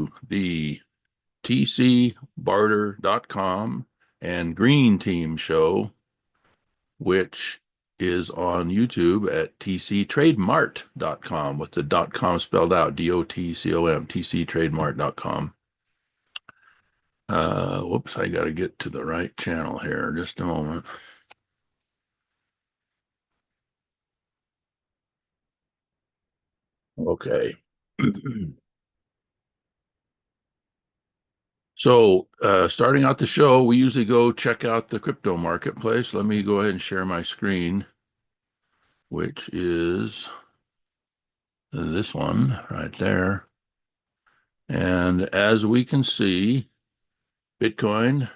to the 𝐃𝐨𝐧'𝐭 and Green Team show, which is on YouTube at tctrademart.com with the .com spelled out, DOTCOM, tctrademart.com. Whoops, I got to get to the right channel here. Just a moment. Okay. So, starting out the show, we usually go check out the crypto marketplace. Let me go ahead and share my screen, which is this one right there. And as we can see, Bitcoin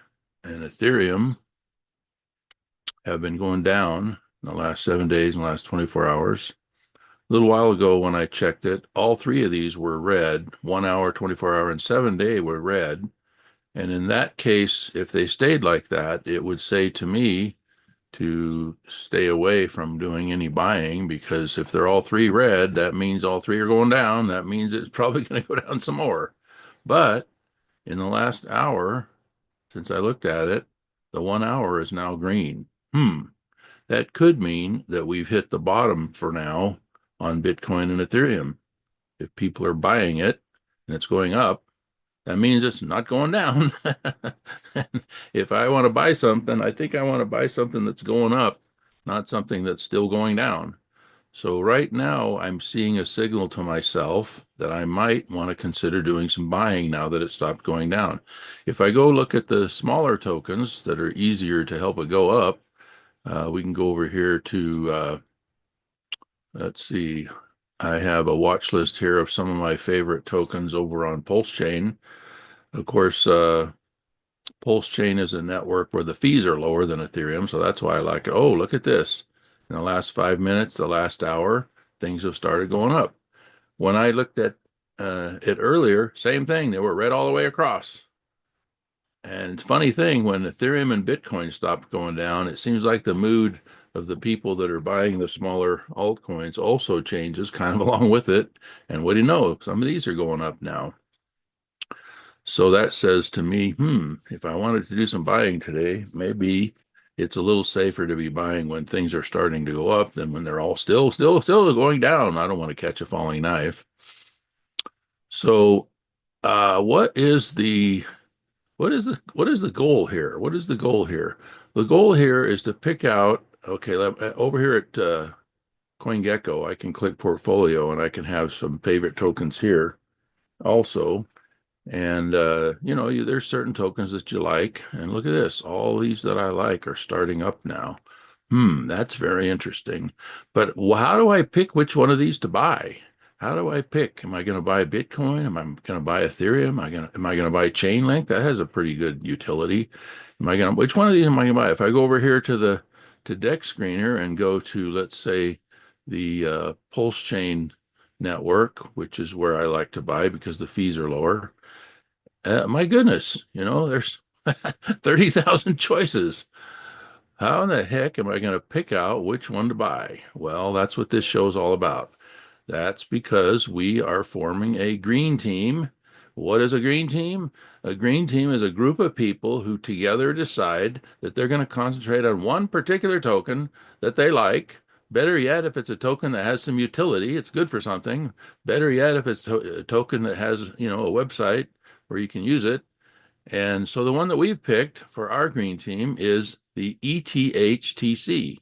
and Ethereum have been going down in the last 7 days and the last 24 hours. A little while ago when I checked it, all three of these were red. 1 hour, 24 hour, and 7 day were red. And in that case, if they stayed like that, it would say to me to stay away from doing any buying, because if they're all three red, that means all three are going down. That means it's probably going to go down some more. But in the last hour, since I looked at it, the 1 hour is now green. That could mean that we've hit the bottom for now on Bitcoin and Ethereum. If people are buying it and it's going up, that means it's not going down. If I want to buy something, I think I want to buy something that's going up, not something that's still going down. So right now, I'm seeing a signal to myself that I might want to consider doing some buying now that it stopped going down. If I go look at the smaller tokens that are easier to help it go up, we can go over here to, let's see, I have a watch list here of some of my favorite tokens over on Pulsechain. Of course, Pulsechain is a network where the fees are lower than Ethereum, so that's why I like it. Oh, look at this. In the last 5 minutes, the last hour, things have started going up. When I looked at it earlier, same thing. They were red all the way across. And it's a funny thing, when Ethereum and Bitcoin stopped going down, it seems like the mood of the people that are buying the smaller altcoins also changes kind of along with it. And what do you know? Some of these are going up now. So that says to me, if I wanted to do some buying today, maybe it's a little safer to be buying when things are starting to go up than when they're all still going down. I don't want to catch a falling knife. So, what is the goal here? What is the goal here? The goal here is to pick out, okay, over here at CoinGecko, I can click portfolio and I can have some favorite tokens here also. And, there's certain tokens that you like. And look at this. All these that I like are starting up now. That's very interesting. But how do I pick which one of these to buy? How do I pick? Am I going to buy Bitcoin? Am I going to buy Ethereum? Am I going to buy Chainlink? That has a pretty good utility. Which one of these am I going to buy? If I go over here to Dex Screener and go to, let's say, the Pulsechain network, which is where I like to buy because the fees are lower. My goodness, there's 30,000 choices. How in the heck am I going to pick out which one to buy? Well, that's what this show is all about. That's because we are forming a green team. What is a green team? A green team is a group of people who together decide that they're going to concentrate on one particular token that they like. Better yet, if it's a token that has some utility, it's good for something. Better yet, if it's a token that has, a website where you can use it. And so the one that we've picked for our green team is the ETHTC.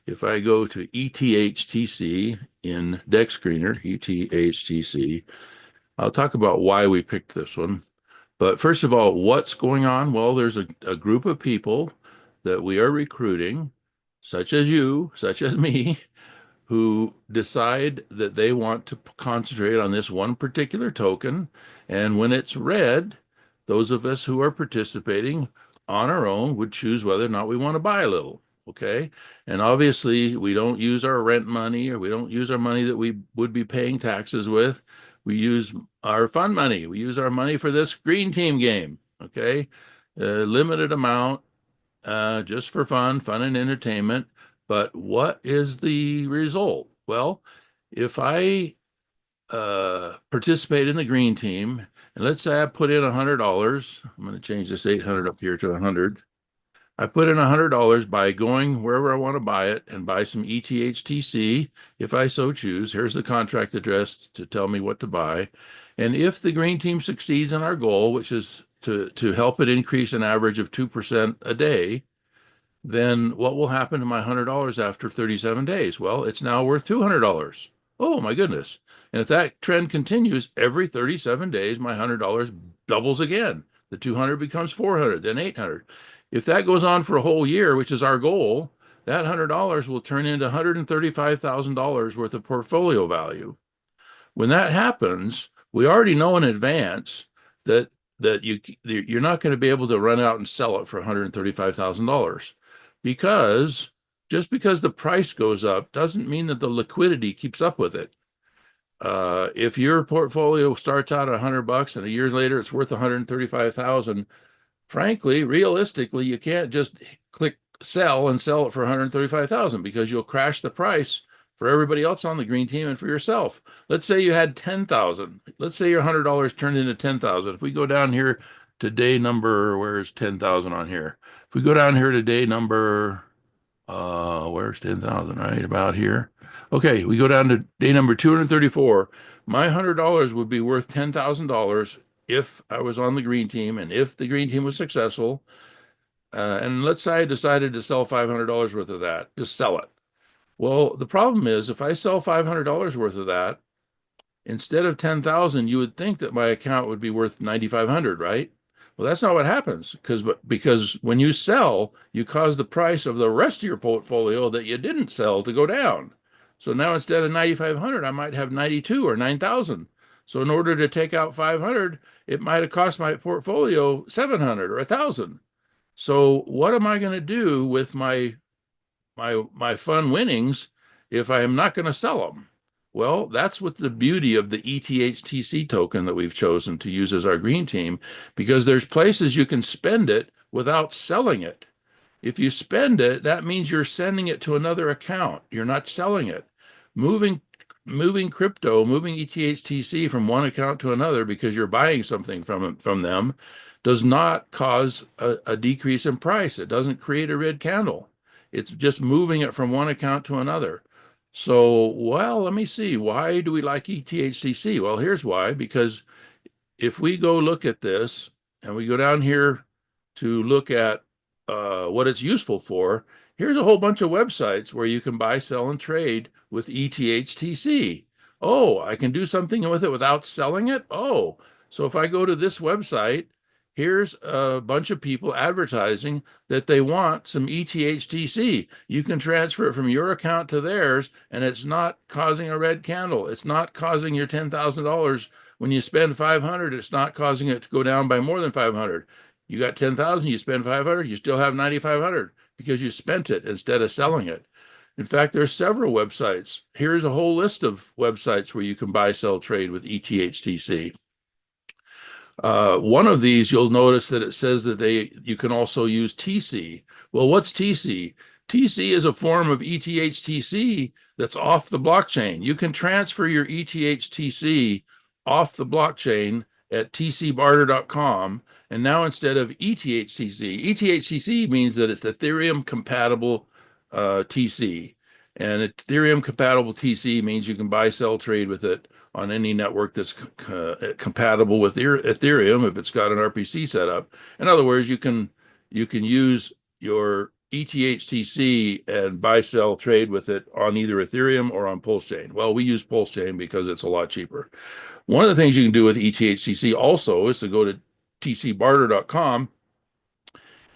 If I go to ETHTC in Dex Screener, ETHTC, I'll talk about why we picked this one. But first of all, what's going on? Well, there's a group of people that we are recruiting, such as you, such as me, who decide that they want to concentrate on this one particular token. And when it's red, those of us who are participating on our own would choose whether or not we want to buy a little. Okay. And obviously, we don't use our rent money, or we don't use our money that we would be paying taxes with. We use our fun money. We use our money for this green team game. Okay. Limited amount, just for fun and entertainment. But what is the result? Well, if I participate in the green team And let's say I put in $100. I'm going to change this 800 up here to 100. I put in $100 by going wherever I want to buy it and buy some ETHTC if I so choose. Here's the contract address to tell me what to buy. And if the green team succeeds in our goal, which is to help it increase an average of 2% a day, then what will happen to my $100 after 37 days? Well, it's now worth $200. Oh my goodness. And if that trend continues, every 37 days, my $100 doubles again. The 200 becomes 400, then 800. If that goes on for a whole year, which is our goal, that $100 will turn into $135,000 worth of portfolio value. When that happens, we already know in advance that you're not going to be able to run out and sell it for $135,000, because just because the price goes up doesn't mean that the liquidity keeps up with it. If your portfolio starts out at $100 and a year later it's worth $135,000, frankly, realistically, you can't just click sell and sell it for $135,000, because you'll crash the price for everybody else on the green team and for yourself. Let's say you had 10,000. Let's say your $100 turned into 10,000. If we go down here to day number, where's 10,000 on here? If we go down here to day number, where's 10,000? Right about here. Okay, we go down to day number 234. My $100 would be worth $10,000 if I was on the green team and if the green team was successful. And let's say I decided to sell $500 worth of that, just sell it. Well, the problem is if I sell $500 worth of that, instead of 10,000, you would think that my account would be worth 9,500, right? Well, that's not what happens, because when you sell, you cause the price of the rest of your portfolio that you didn't sell to go down. So now instead of 9,500, I might have 92 or 9,000. So in order to take out 500, it might have cost my portfolio 700 or 1,000. So what am I going to do with my fun winnings if I am not going to sell them? Well, that's what the beauty of the ETHTC token that we've chosen to use as our green team, because there's places you can spend it without selling it. If you spend it, that means you're sending it to another account. You're not selling it. Moving crypto, moving ETHTC from one account to another because you're buying something from them does not cause a decrease in price. It doesn't create a red candle. It's just moving it from one account to another. So, well, let me see. Why do we like ETHTC? Well, here's why. Because if we go look at this and we go down here to look at what it's useful for, here's a whole bunch of websites where you can buy, sell, and trade with ETHTC. Oh, I can do something with it without selling it? Oh, so if I go to this website, here's a bunch of people advertising that they want some ETHTC. You can transfer it from your account to theirs, and it's not causing a red candle. It's not causing your $10,000. When you spend 500, it's not causing it to go down by more than 500. You got 10,000, you spend 500, you still have 9,500 because you spent it instead of selling it. In fact, there are several websites. Here's a whole list of websites where you can buy, sell, trade with ETHTC. One of these, you'll notice that it says that you can also use TC. Well, what's TC? TC is a form of ETHTC that's off the blockchain. You can transfer your ETHTC off the blockchain at tcbarter.com. And now instead of ETHTC means that it's Ethereum compatible TC. And Ethereum compatible TC means you can buy, sell, trade with it on any network that's compatible with Ethereum if it's got an RPC set up. In other words, you can use your ETHTC and buy, sell, trade with it on either Ethereum or on Pulsechain. Well, we use Pulsechain because it's a lot cheaper. One of the things you can do with ETHTC also is to go to tcbarter.com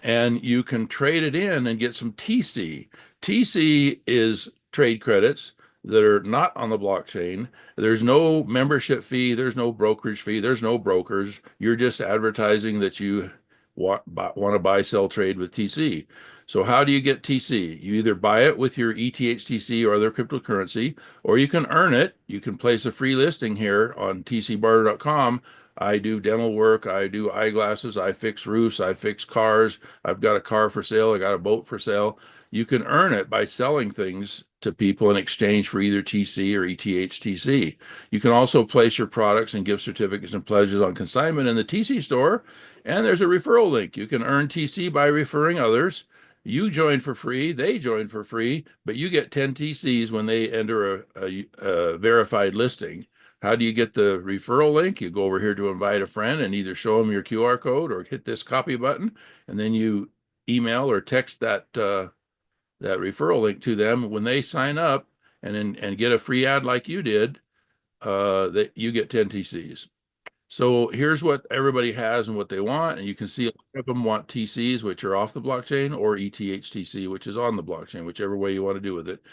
and you can trade it in and get some TC. TC is trade credits that are not on the blockchain. There's no membership fee. There's no brokerage fee. There's no brokers. You're just advertising that you want to buy, sell, trade with TC. So how do you get TC? You either buy it with your ETHTC or other cryptocurrency, or you can earn it. You can place a free listing here on tcbarter.com. I do dental work. I do eyeglasses. I fix roofs. I fix cars. I've got a car for sale. I got a boat for sale. You can earn it by selling things to people in exchange for either TC or ETHTC. You can also place your products and gift certificates and pledges on consignment in the TC store, and there's a referral link. You can earn TC by referring others. You join for free, they join for free, but you get 10 TCs when they enter a verified listing. How do you get the referral link? You go over here to invite a friend and either show them your QR code or hit this copy button, and then you email or text that that referral link to them. When they sign up and get a free ad like you did, that you get 10 TCs. So here's what everybody has and what they want, and you can see a lot of them want TCs, which are off the blockchain, or ETHTC, which is on the blockchain, whichever way you want to do with it.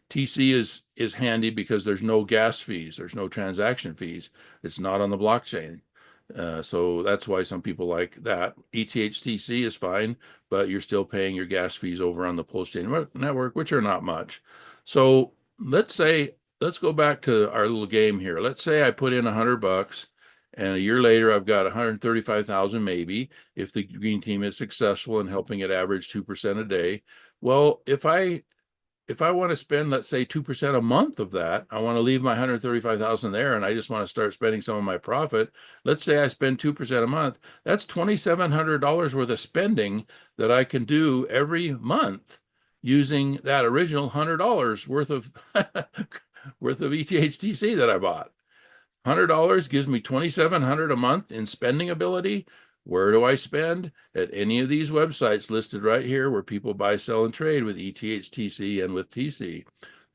TC is handy because there's no gas fees, there's no transaction fees. It's not on the blockchain. So that's why some people like that. ETHTC is fine, but you're still paying your gas fees over on the Pulsechain network, which are not much. So let's go back to our little game here. Let's say I put in $100, and a year later I've got 135,000 maybe, if the green team is successful in helping it average 2% a day. Well, if I want to spend, let's say, 2% a month of that, I want to leave my 135,000 there, and I just want to start spending some of my profit. Let's say I spend 2% a month. That's $2,700 worth of spending that I can do every month using that original $100 worth of worth of ETHTC that I bought. $100 gives me $2,700 a month in spending ability. Where do I spend? At any of these websites listed right here where people buy, sell, and trade with ETHTC and with TC.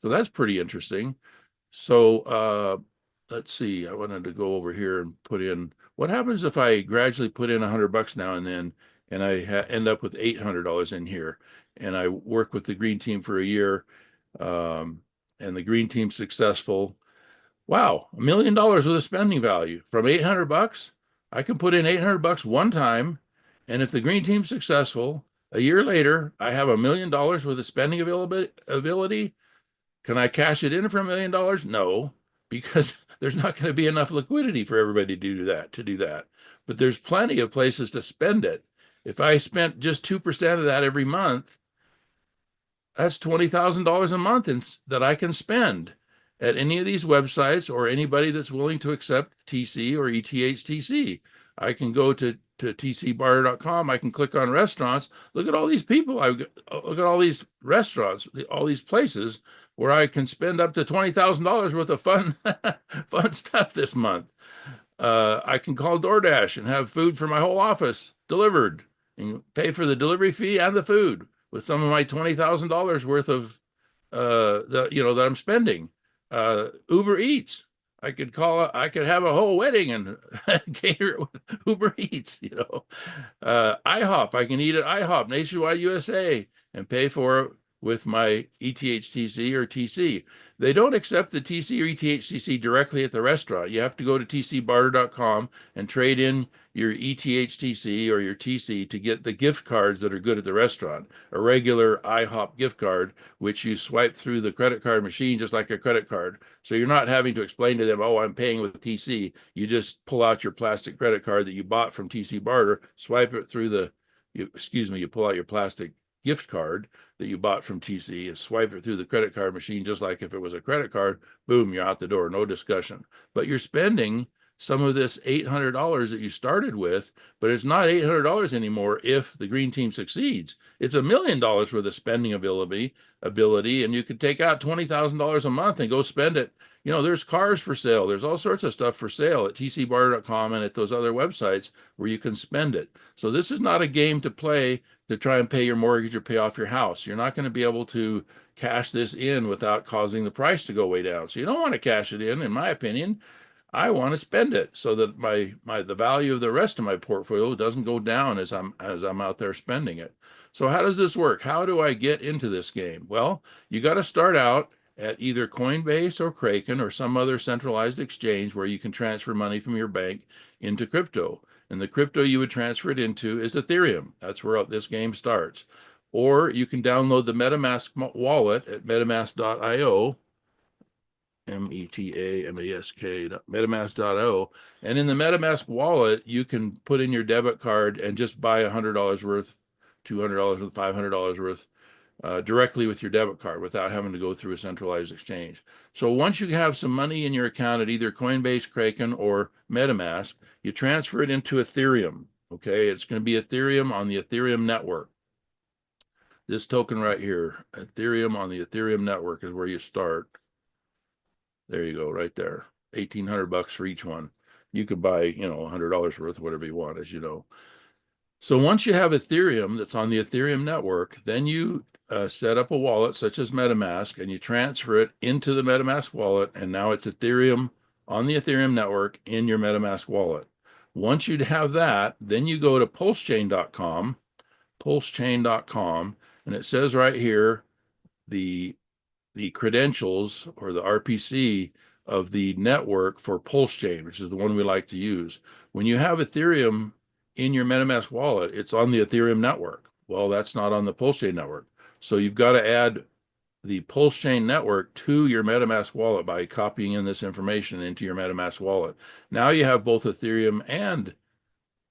So that's pretty interesting. So let's see. I wanted to go over here and put in, what happens if I gradually put in $100 now and then, and I end up with $800 in here, and I work with the green team for a year, and the green team's successful. Wow, $1 million worth of spending value from $800. I can put in $800 one time, and if the green team's successful, a year later, I have $1 million worth of spending ability. Can I cash it in for $1 million? No, because there's not going to be enough liquidity for everybody to do that. But there's plenty of places to spend it. If I spent just 2% of that every month, that's $20,000 a month that I can spend at any of these websites, or anybody that's willing to accept TC or ETHTC. I can go to tcbarter.com. I can click on restaurants. Look at all these people. Look at all these restaurants, all these places where I can spend up to $20,000 worth of fun, fun stuff this month. I can call DoorDash and have food for my whole office delivered and pay for the delivery fee and the food with some of my $20,000 worth of that I'm spending. Uber Eats. I could have a whole wedding and cater it with Uber Eats, IHOP. I can eat at IHOP, Nationwide USA, and pay for it with my ETHTC or TC. They don't accept the TC or ETHTC directly at the restaurant. You have to go to tcbarter.com and trade in your ETHTC or your TC to get the gift cards that are good at the restaurant. A regular IHOP gift card, which you swipe through the credit card machine just like a credit card. So you're not having to explain to them, oh, I'm paying with TC. You just pull out your plastic credit card that you bought from TC Barter, swipe it through you pull out your plastic gift card that you bought from TC and swipe it through the credit card machine just like if it was a credit card. Boom, you're out the door, no discussion. But you're spending some of this $800 that you started with, but it's not $800 anymore if the green team succeeds. It's $1 million worth of spending ability, and you could take out $20,000 a month and go spend it. There's cars for sale. There's all sorts of stuff for sale at tcbarter.com and at those other websites where you can spend it. So this is not a game to play to try and pay your mortgage or pay off your house. You're not going to be able to cash this in without causing the price to go way down. So you don't want to cash it in my opinion. I want to spend it so that the value of the rest of my portfolio doesn't go down as I'm out there spending it. So how does this work? How do I get into this game? Well, you got to start out at either Coinbase or Kraken or some other centralized exchange where you can transfer money from your bank into crypto. And the crypto you would transfer it into is Ethereum. That's where this game starts. Or you can download the MetaMask wallet at metamask.io, metamask.io, and in the MetaMask wallet, you can put in your debit card and just buy $100 worth, $200 worth, $500 worth directly with your debit card without having to go through a centralized exchange. So once you have some money in your account at either Coinbase, Kraken, or MetaMask, you transfer it into Ethereum. Okay, it's going to be Ethereum on the Ethereum network. This token right here, Ethereum on the Ethereum network, is where you start. There you go, right there. $1,800 for each one. You could buy, $100 worth, whatever you want, as you know. So once you have Ethereum that's on the Ethereum network, then you set up a wallet such as MetaMask, and you transfer it into the MetaMask wallet, and now it's Ethereum on the Ethereum network in your MetaMask wallet. Once you have that, then you go to pulsechain.com, and it says right here the credentials or the RPC of the network for Pulsechain, which is the one we like to use. When you have Ethereum in your MetaMask wallet, it's on the Ethereum network. Well, that's not on the Pulsechain network. So you've got to add the Pulsechain network to your MetaMask wallet by copying in this information into your MetaMask wallet. Now you have both Ethereum and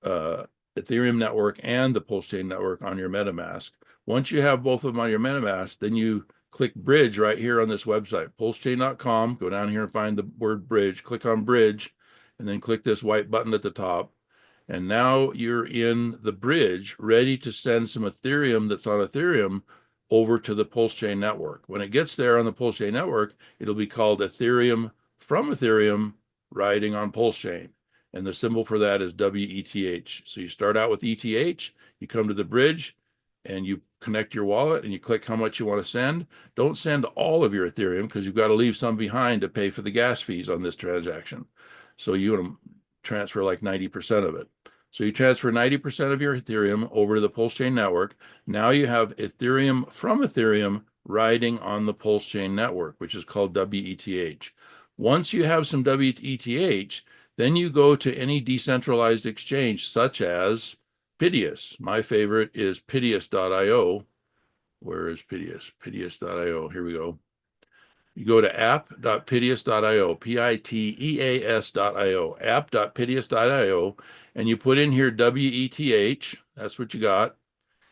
Ethereum network and the Pulsechain network on your MetaMask. Once you have both of them on your MetaMask, then you click bridge right here on this website, pulsechain.com. Go down here and find the word bridge, click on bridge, and then click this white button at the top. And now you're in the bridge, ready to send some Ethereum that's on Ethereum over to the Pulsechain network. When it gets there on the Pulsechain network, it'll be called Ethereum from Ethereum riding on Pulsechain. And the symbol for that is WETH. So you start out with ETH, you come to the bridge, and you connect your wallet, and you click how much you want to send. Don't send all of your Ethereum, because you've got to leave some behind to pay for the gas fees on this transaction. So you want to transfer like 90% of it. So you transfer 90% of your Ethereum over to the Pulsechain network. Now you have Ethereum from Ethereum riding on the Pulsechain network, which is called WETH. Once you have some WETH, then you go to any decentralized exchange, such as Pidius. My favorite is Pidius.io. Where is Pidius? Pidius.io. Here we go. You go to app.pidius.io, P-I-T-E-A-S.io, app.pidius.io, and you put in here WETH. That's what you got.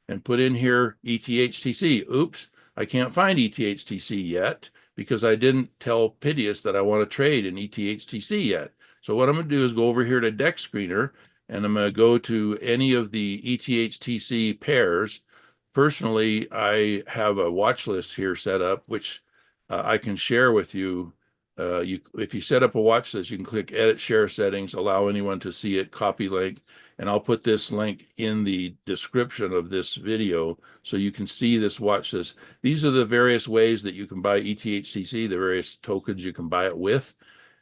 And put in here ETHTC. Oops, I can't find ETHTC yet because I didn't tell Pidius that I want to trade in ETHTC yet. So what I'm going to do is go over here to Deck Screener, and I'm going to go to any of the ETHTC pairs. Personally, I have a watch list here set up, which I can share with you. If you set up a watch list, you can click Edit Share Settings, allow anyone to see it, copy link, and I'll put this link in the description of this video so you can see this watch list. These are the various ways that you can buy ETHTC, the various tokens you can buy it with.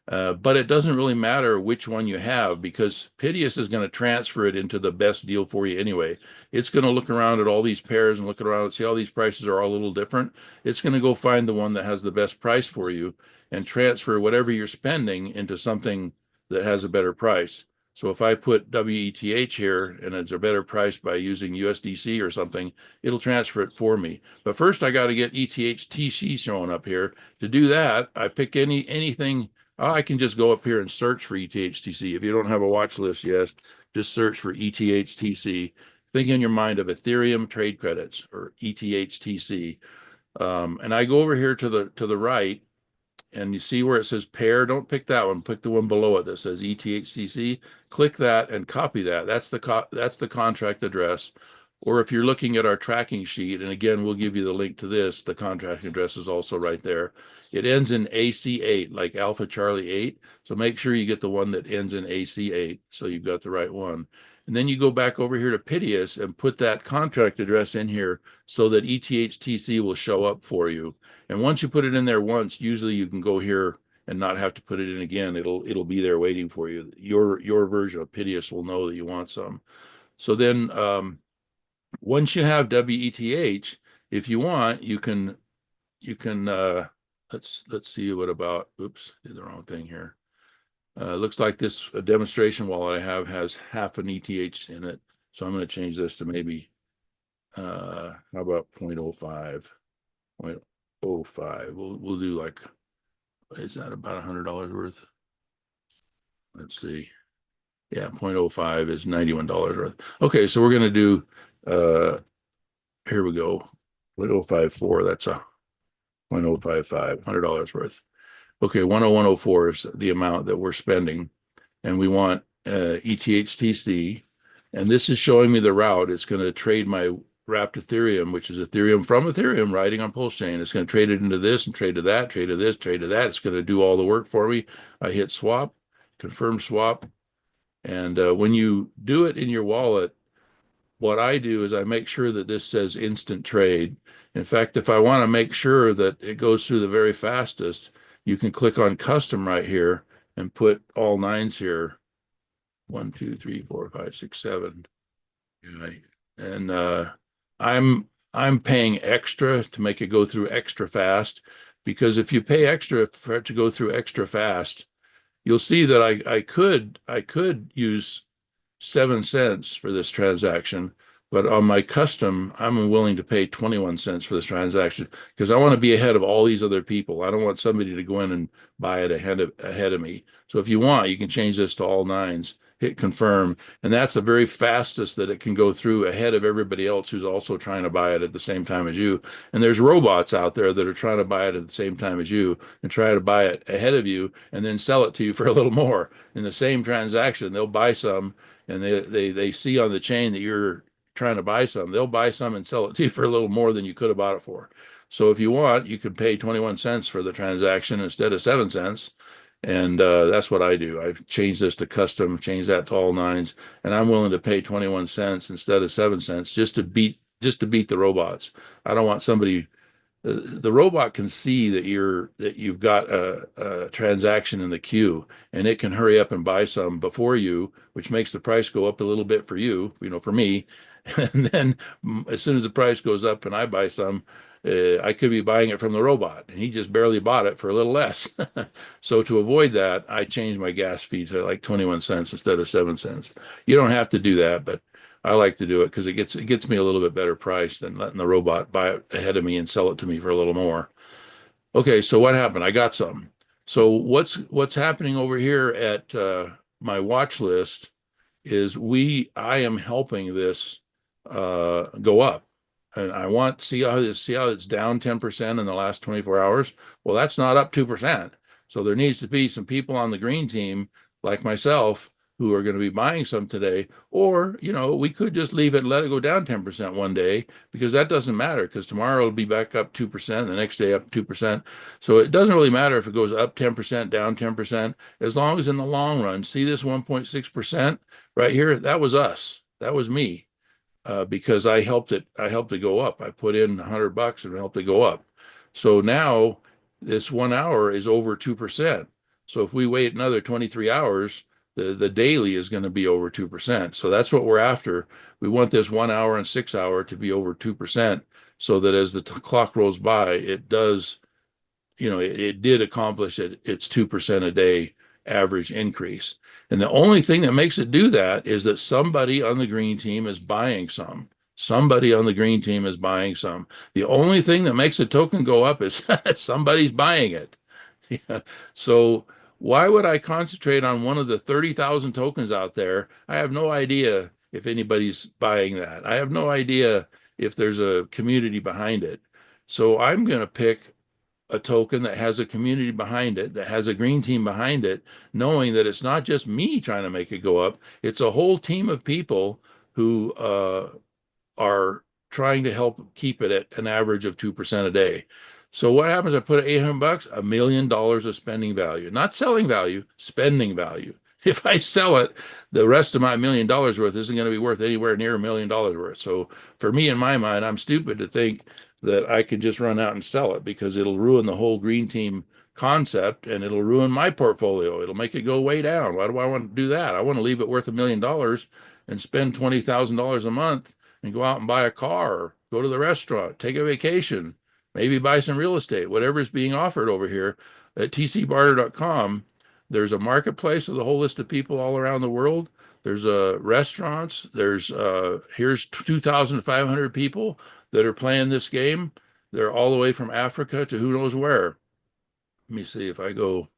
But it doesn't really matter which one you have, because Pidius is going to transfer it into the best deal for you anyway. It's going to look around at all these pairs and look around and see all these prices are all a little different. It's going to go find the one that has the best price for you and transfer whatever you're spending into something that has a better price. So if I put WETH here and it's a better price by using USDC or something, it'll transfer it for me. But first I got to get ETHTC showing up here. To do that, I pick anything. I can just go up here and search for ETHTC. If you don't have a watch list yet, just search for ETHTC. Think in your mind of Ethereum trade credits or ETHTC. And I go over here to the right, and you see where it says pair. Don't pick that one. Pick the one below it that says ETHTC. Click that and copy that. That's the contract address. Or if you're looking at our tracking sheet, and again, we'll give you the link to this, the contract address is also right there. It ends in AC8, like Alpha Charlie 8. So make sure you get the one that ends in AC8, so you've got the right one. And then you go back over here to Pidius and put that contract address in here so that ETHTC will show up for you. And once you put it in there once, usually you can go here and not have to put it in again. It'll be there waiting for you. Your version of Pidius will know that you want some. So then once you have WETH, if you want, you can let's see what about, oops, did the wrong thing here. Looks like this demonstration wallet I have has half an ETH in it. So I'm going to change this to maybe, how about 0.05, 0.05. We'll do like, is that about $100 worth? Let's see. Yeah, 0.05 is $91 worth. Okay, so we're going to do, here we go. 0.054. That's a 0.055, $100 worth. Okay, 10104 is the amount that we're spending, and we want ETHTC, and this is showing me the route. It's going to trade my wrapped Ethereum, which is Ethereum from Ethereum riding on Pulsechain. It's going to trade it into this and trade to that, trade to this, trade to that. It's going to do all the work for me. I hit swap, confirm swap, and when you do it in your wallet, what I do is I make sure that this says instant trade. In fact, if I want to make sure that it goes through the very fastest, you can click on custom right here and put all nines here. 1, 2, 3, 4, 5, 6, 7. And I'm paying extra to make it go through extra fast, because if you pay extra for it to go through extra fast, you'll see that I could use 7 cents for this transaction, but on my custom, I'm willing to pay 21 cents for this transaction because I want to be ahead of all these other people. I don't want somebody to go in and buy it ahead of me. So if you want, you can change this to all nines, hit confirm, and that's the very fastest that it can go through ahead of everybody else who's also trying to buy it at the same time as you. And there's robots out there that are trying to buy it at the same time as you and try to buy it ahead of you and then sell it to you for a little more. In the same transaction, they'll buy some, and they see on the chain that you're trying to buy some, they'll buy some and sell it to you for a little more than you could have bought it for. So if you want, you can pay 21 cents for the transaction instead of 7 cents. And that's what I do. I change this to custom, change that to all nines, and I'm willing to pay 21 cents instead of 7 cents just to beat the robots. I don't want somebody. The robot can see that you've got a transaction in the queue, and it can hurry up and buy some before you, which makes the price go up a little bit for you, for me. And then as soon as the price goes up and I buy some, I could be buying it from the robot, and he just barely bought it for a little less. So to avoid that, I changed my gas fee to like 21 cents instead of 7 cents. You don't have to do that, but I like to do it because it gets me a little bit better price than letting the robot buy it ahead of me and sell it to me for a little more. Okay, so what happened? I got some. So what's happening over here at my watch list is I am helping this go up. And I want to see how it's down 10% in the last 24 hours. Well, that's not up 2%. So there needs to be some people on the green team like myself who are going to be buying some today. Or, we could just leave it and let it go down 10% one day, because that doesn't matter, because tomorrow it'll be back up 2%, the next day up 2%. So it doesn't really matter if it goes up 10%, down 10%, as long as in the long run, see this 1.6% right here? That was us. That was me. Because I helped it go up. I put in $100 and helped it go up. So now this 1 hour is over 2%. So if we wait another 23 hours, the daily is going to be over 2%. So that's what we're after. We want this 1 hour and 6 hour to be over 2%, so that as the clock rolls by, it does, it did accomplish its 2% a day average increase. And the only thing that makes it do that is that somebody on the green team is buying some. Somebody on the green team is buying some. The only thing that makes the token go up is somebody's buying it. Yeah. So why would I concentrate on one of the 30,000 tokens out there? I have no idea if anybody's buying that. I have no idea if there's a community behind it. So I'm going to pick a token that has a community behind it, that has a green team behind it, knowing that it's not just me trying to make it go up. It's a whole team of people who are trying to help keep it at an average of 2% a day. So what happens? I put $800, $1 million of spending value, not selling value, spending value. If I sell it, the rest of my $1 million worth isn't going to be worth anywhere near $1 million worth. So for me, in my mind, I'm stupid to think that I could just run out and sell it, because it'll ruin the whole green team concept, and it'll ruin my portfolio. It'll make it go way down. Why do I want to do that? I want to leave it worth $1 million and spend $20,000 a month and go out and buy a car, go to the restaurant, take a vacation, maybe buy some real estate, whatever is being offered over here at tcbarter.com. There's a marketplace with a whole list of people all around the world. There's restaurants. There's here's 2,500 people that are playing this game. They're all the way from Africa to who knows where. Let me see if I go.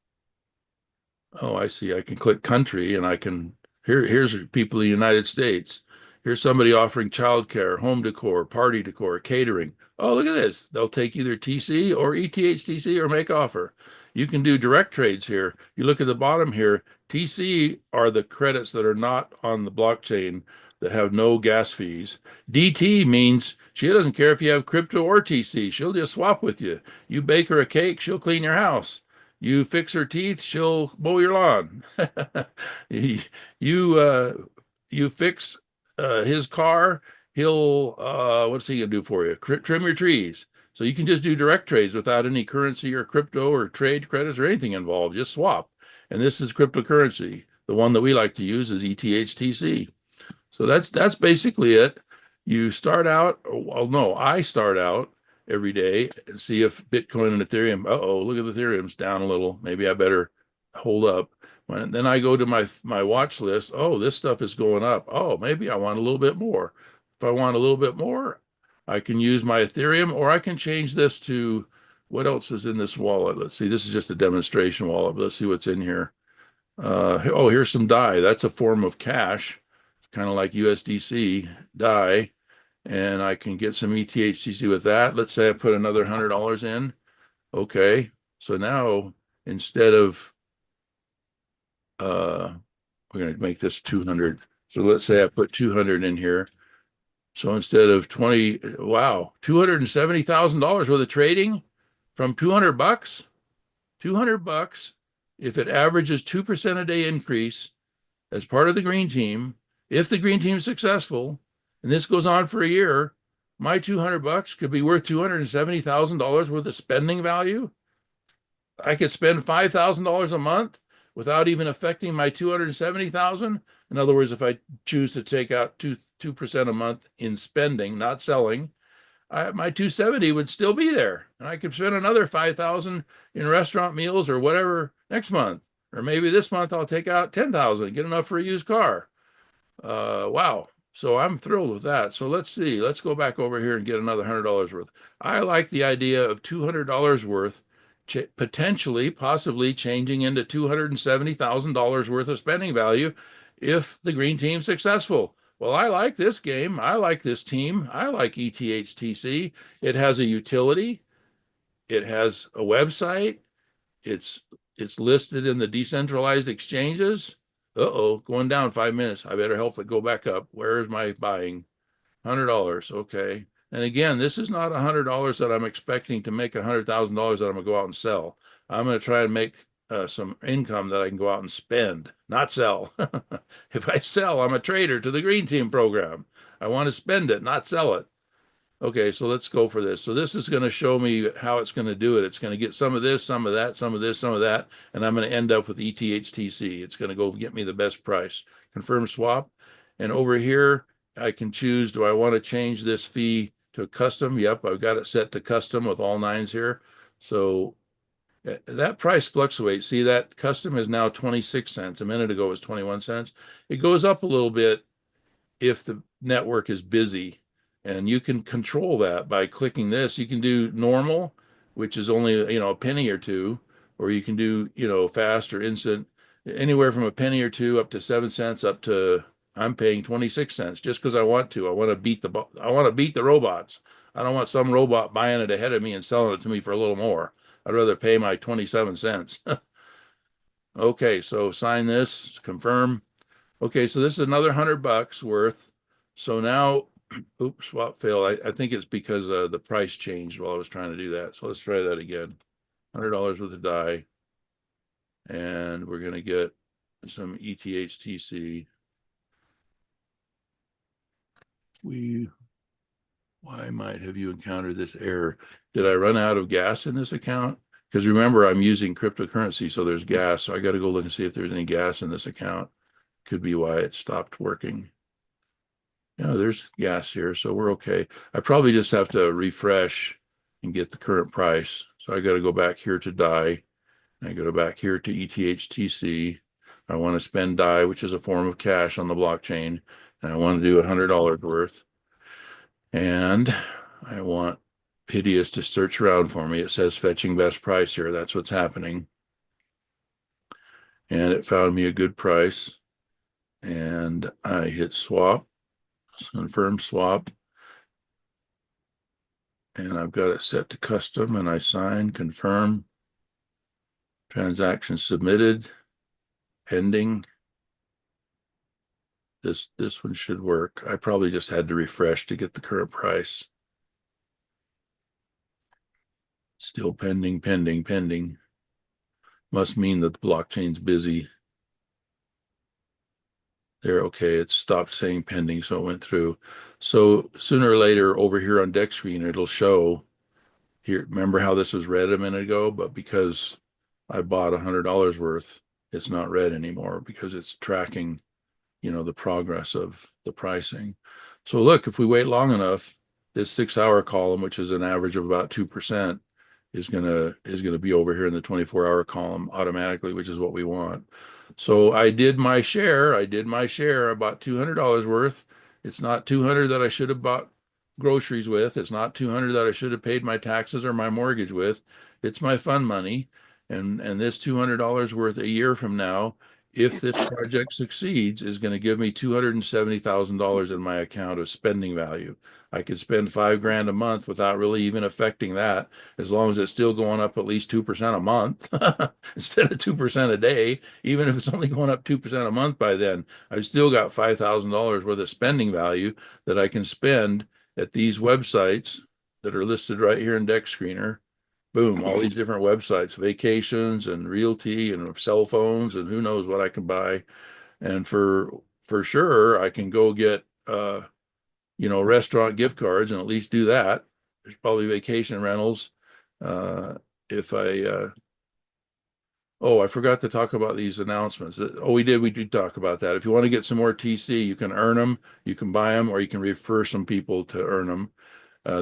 Oh, I see. I can click country, and I can. Here's people in the United States. Here's somebody offering childcare, home decor, party decor, catering. Oh, look at this. They'll take either TC or ETHTC or make offer. You can do direct trades here. You look at the bottom here. TC are the credits that are not on the blockchain that have no gas fees. DT means she doesn't care if you have crypto or TC. She'll just swap with you. You bake her a cake, she'll clean your house. You fix her teeth, she'll mow your lawn. You fix his car, he'll what's he gonna do for you? Trim your trees. So you can just do direct trades without any currency or crypto or trade credits or anything involved. Just swap. And this is cryptocurrency. The one that we like to use is ETHTC. So that's basically it. You start out, well, no, I start out every day and see if Bitcoin and Ethereum, look at Ethereum's down a little. Maybe I better hold up. Then I go to my watch list. Oh, this stuff is going up. Oh, maybe I want a little bit more. If I want a little bit more, I can use my Ethereum, or I can change this to what else is in this wallet. Let's see. This is just a demonstration wallet. Let's see what's in here. Here's some DAI. That's a form of cash, kind of like USDC DAI, and I can get some ETHCC with that. Let's say I put another $100 in. Okay, so now instead of we're going to make this 200. So let's say I put 200 in here. So instead of 20, wow, $270,000 worth of trading from 200 bucks, 200 bucks. If it averages 2% a day increase as part of the green team, if the green team is successful, and this goes on for a year, my 200 bucks could be worth $270,000 worth of spending value. I could spend $5,000 a month without even affecting my 270,000. In other words, if I choose to take out 2% a month in spending, not selling, my 270 would still be there, and I could spend another 5,000 in restaurant meals or whatever next month, or maybe this month I'll take out 10,000, get enough for a used car. Wow. So I'm thrilled with that. So let's see. Let's go back over here and get another $100 worth. I like the idea of $200 worth, potentially, possibly changing into $270,000 worth of spending value if the green team's successful. Well, I like this game. I like this team. I like ETHTC. It has a utility. It has a website. It's listed in the decentralized exchanges. Going down 5 minutes. I better help it go back up. Where is my buying? $100. Okay. And again, this is not $100 that I'm expecting to make $100,000 that I'm going to go out and sell. I'm going to try and make some income that I can go out and spend, not sell. If I sell, I'm a trader to the Green Team program. I want to spend it, not sell it. Okay, so let's go for this. So this is going to show me how it's going to do it. It's going to get some of this, some of that, some of this, some of that, and I'm going to end up with ETHTC. It's going to go get me the best price. Confirm swap. And over here, I can choose, do I want to change this fee to custom? Yep, I've got it set to custom with all nines here. So that price fluctuates. See, that custom is now 26 cents. A minute ago it was 21 cents. It goes up a little bit if the network is busy. And you can control that by clicking this. You can do normal, which is only, a penny or two, or you can do, fast or instant, anywhere from a penny or two up to 7 cents up to I'm paying 26 cents just because I want to. I want to beat the robots. I don't want some robot buying it ahead of me and selling it to me for a little more. I'd rather pay my 27 cents. Okay, so sign this, confirm. Okay, so this is another $100 worth. So now, oops, swap failed. I think it's because the price changed while I was trying to do that. So let's try that again. $100 worth of DAI. And we're going to get some ETHTC. Why might have you encountered this error? Did I run out of gas in this account? Because remember, I'm using cryptocurrency, so there's gas. So I got to go look and see if there's any gas in this account. Could be why it stopped working. Yeah, there's gas here, so we're okay. I probably just have to refresh and get the current price. So I got to go back here to DAI. I go back here to ETHTC. I want to spend DAI, which is a form of cash on the blockchain, and I want to do $100 worth. And I want Pidius to search around for me. It says fetching best price here. That's what's happening. And it found me a good price. And I hit swap. confirm swap. And I've got it set to custom, and I sign, confirm, transaction submitted, pending. This one should work. I probably just had to refresh to get the current price. Still pending, pending, pending. Must mean that the blockchain's busy. There, okay, it stopped saying pending, so it went through. So sooner or later over here on deck screen, it'll show here. Remember how this was red a minute ago, but because I bought $100 worth, it's not red anymore because it's tracking, the progress of the pricing. So look, if we wait long enough, this 6-hour column, which is an average of about 2%, is gonna be over here in the 24-hour column automatically, which is what we want. So I did my share. I bought $200 worth. It's not 200 that I should have bought groceries with. It's not 200 that I should have paid my taxes or my mortgage with. It's my fun money. And this $200 worth a year from now, if this project succeeds, is going to give me $270,000 in my account of spending value. I could spend $5,000 a month without really even affecting that, as long as it's still going up at least 2% a month instead of 2% a day. Even if it's only going up 2% a month by then, I've still got $5,000 worth of spending value that I can spend at these websites that are listed right here in Deck Screener. Boom, all these different websites, vacations and realty and cell phones and who knows what I can buy. And for sure, I can go get, restaurant gift cards and at least do that. There's probably vacation rentals. If I, I forgot to talk about these announcements. We did talk about that. If you want to get some more TC, you can earn them, you can buy them, or you can refer some people to earn them.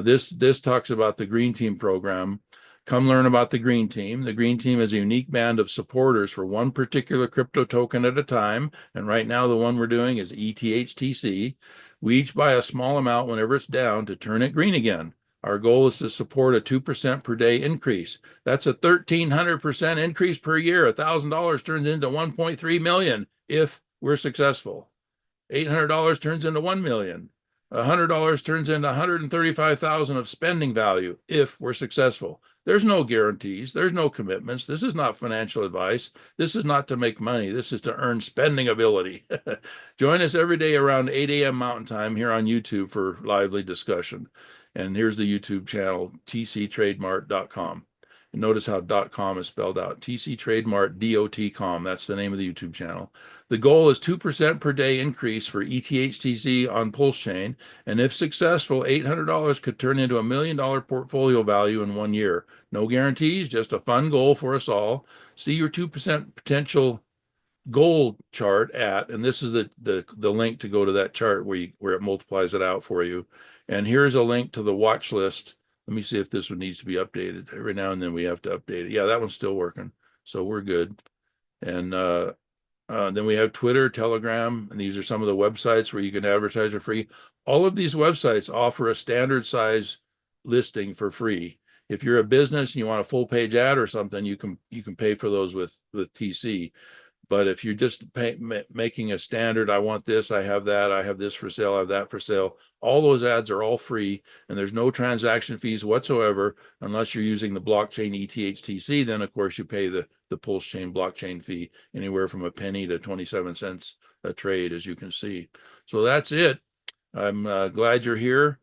This talks about the Green Team program. Come learn about the Green Team. The Green Team is a unique band of supporters for one particular crypto token at a time. And right now, the one we're doing is ETHTC. We each buy a small amount whenever it's down to turn it green again. Our goal is to support a 2% per day increase. That's a 1,300% increase per year. $1,000 turns into 1.3 million if we're successful. $800 turns into 1 million. $100 turns into 135,000 of spending value if we're successful. There's no guarantees. There's no commitments. This is not financial advice. This is not to make money. This is to earn spending ability. Join us every day around 8 a.m. Mountain Time here on YouTube for lively discussion. And here's the YouTube channel, tctrademart.com. And notice how .com is spelled out. tctrademart.com. That's the name of the YouTube channel. The goal is 2% per day increase for ETHTC on Pulsechain. And if successful, $800 could turn into $1 million portfolio value in 1 year. No guarantees, just a fun goal for us all. See your 2% potential goal chart at, and this is the link to go to that chart where it multiplies it out for you. And here's a link to the watch list. Let me see if this one needs to be updated. Every now and then we have to update it. Yeah, that one's still working, so we're good. And then we have Twitter, Telegram, and these are some of the websites where you can advertise for free. All of these websites offer a standard size listing for free. If you're a business and you want a full page ad or something, you can pay for those with TC. But if you're just making a standard, I want this, I have that, I have this for sale, I have that for sale, all those ads are all free, and there's no transaction fees whatsoever unless you're using the blockchain ETHTC. Then, of course, you pay the Pulsechain blockchain fee, anywhere from a penny to 27 cents a trade, as you can see. So that's it. I'm glad you're here.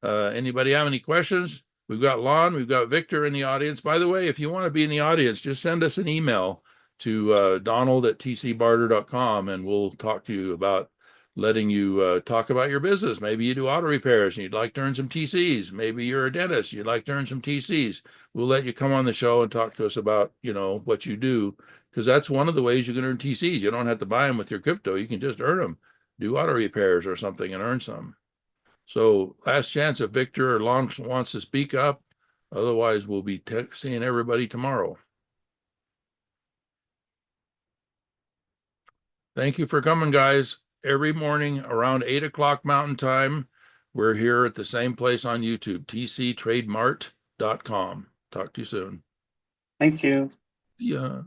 Anybody have any questions? We've got Lon, we've got Victor in the audience. By the way, if you want to be in the audience, just send us an email to Donald@tcbarter.com, and we'll talk to you about letting you talk about your business. Maybe you do auto repairs and you'd like to earn some TCs. Maybe you're a dentist, you'd like to earn some TCs. We'll let you come on the show and talk to us about, what you do, because that's one of the ways you can earn TCs. You don't have to buy them with your crypto. You can just earn them, do auto repairs or something and earn some. So last chance if Victor or Lon wants to speak up. Otherwise, we'll be seeing everybody tomorrow. Thank you for coming, guys. Every morning around 8 o'clock Mountain Time, we're here at the same place on YouTube, tctrademart.com. Talk to you soon. Thank you. Yeah.